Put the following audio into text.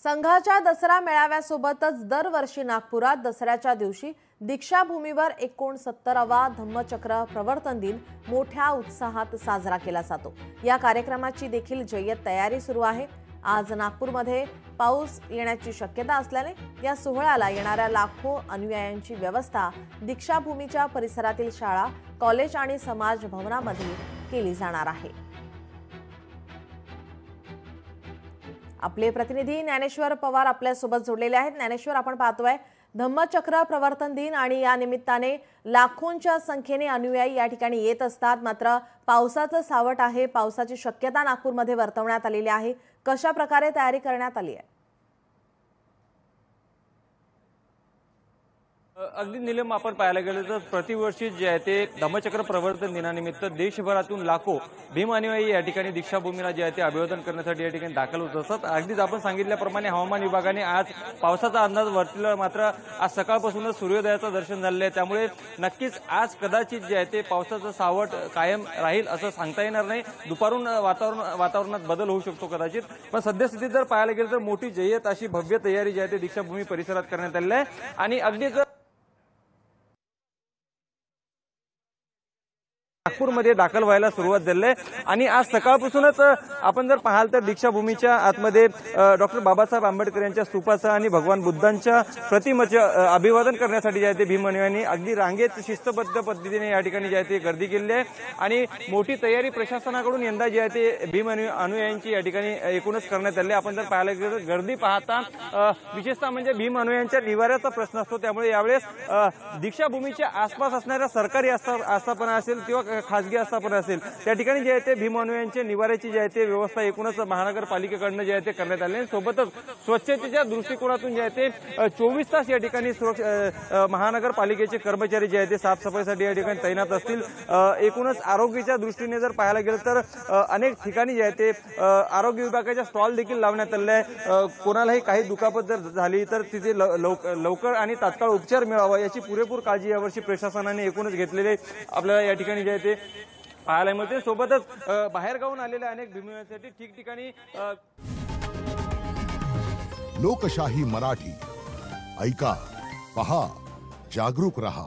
संघाच्या दसरा मेळाव्यासोबतच दरवर्षी नागपुरात दसऱ्याच्या दिवशी दीक्षाभूमीवर 69वा धम्मचक्र प्रवर्तन दिन मोठ्या उत्साहात साजरा केला जातो। या कार्यक्रमाची देखील जय्यत तयारी सुरू आहे। आज नागपूरमध्ये पाऊस येण्याची शक्यता असल्याने या सोहळ्याला येणाऱ्या लाखो अनुयायांची व्यवस्था दीक्षाभूमीच्या परिसरातील शाळा, कॉलेज आणि समाज भवनामध्ये केली जाणार आहे। आपले प्रतिनिधी ज्ञानेश्वर पवार आपल्या सोबत जोडलेले आहेत। ज्ञानेश्वर, आपण पाहतोय धम्मचक्र प्रवर्तन दिन आणि या निमित्ताने लाखोंच्या संख्येने अनुयायी या ठिकाणी येत असतात। मात्र पावसाचं सावट आहे, पावसाची शक्यता नागपूरमध्ये वर्तवण्यात आलेली आहे। कशा प्रकारे तयारी करण्यात आली आहे? अगदी निलम, आपण पाहायला गेलं तर प्रतिवर्षी जे आहे ते धम्मचक्र प्रवर्तन दिनानिमित्त देशभरातून लाखो भीम अनुयायी या ठिकाणी दीक्षाभूमीला जे आहे ते अभिवादन करण्यासाठी या ठिकाणी दाखल होत असतात। अगदीच आपण सांगितल्याप्रमाणे हवामान विभागाने आज पावसाचा अंदाज वर्तवला, मात्र आज सकाळपासूनच सूर्योदयाचं दर्शन झालं आहे। त्यामुळे नक्कीच आज कदाचित जे आहे ते पावसाचं सावट कायम राहील असं सांगता येणार नाही। दुपारून वातावरणात बदल होऊ शकतो कदाचित, पण सद्यस्थितीत जर पाहायला गेलं तर मोठी जय्यत अशी भव्य तयारी जी आहे ते दीक्षाभूमी परिसरात करण्यात आलेली आहे। आणि अगदीच नागपूरमध्ये दाखल व्हायला सुरुवात झाली आहे। आणि आज सकाळपासूनच आपण जर पाहाल तर दीक्षाभूमीच्या आतमध्ये डॉक्टर बाबासाहेब आंबेडकर यांच्या स्तूपाचं आणि भगवान बुद्धांच्या प्रतिमेचे अभिवादन करण्यासाठी जे आहे ते भीम अनुयायांनी अगदी रांगेत शिस्तबद्ध पद्धतीने या ठिकाणी जे आहे ते गर्दी केली आहे। आणि मोठी तयारी प्रशासनाकडून यंदा जी आहे ते भीम अनुयायांची या ठिकाणी एकूणच करण्यात आली। आपण जर पाहायला गेलं तर गर्दी पाहता विशेषतः म्हणजे भीम अनुयायांच्या निवाऱ्याचा प्रश्न असतो, त्यामुळे यावेळेस दीक्षाभूमीच्या आसपास असणाऱ्या सरकारी आस्थापना असेल किंवा खासगी आस्थापना असेल त्या ठिकाणी जे आहे ते भीम अनुयायांच्या निवाऱ्याची जी आहे ते व्यवस्था एकूणच महानगरपालिकेकडून जे आहे ते करण्यात आली आहे। सोबतच स्वच्छतेच्या दृष्टिकोनातून जे आहे ते 24 तास या ठिकाणी महानगरपालिकेचे कर्मचारी जे आहे ते साफसफाईसाठी या ठिकाणी तैनात असतील। एकूणच आरोग्याच्या दृष्टीने जर पाहायला गेलं तर अनेक ठिकाणी जे आहे ते आरोग्य विभागाच्या स्टॉल देखील लावण्यात आले आहे। कोणालाही काही दुखापत जर झाली तर तिथे लवकर आणि तात्काळ उपचार मिळावा याची पुरेपूर काळजी यावर्षी प्रशासनाने एकूणच घेतलेली आपल्याला या ठिकाणी जे आहे ते पाहायला मिळते। सोबतच बाहेरगावून आलेल्या अनेक भीमांसाठी ठिकठिकाणी लोकशाही मराठी ऐका, पहा, जागरूक रहा।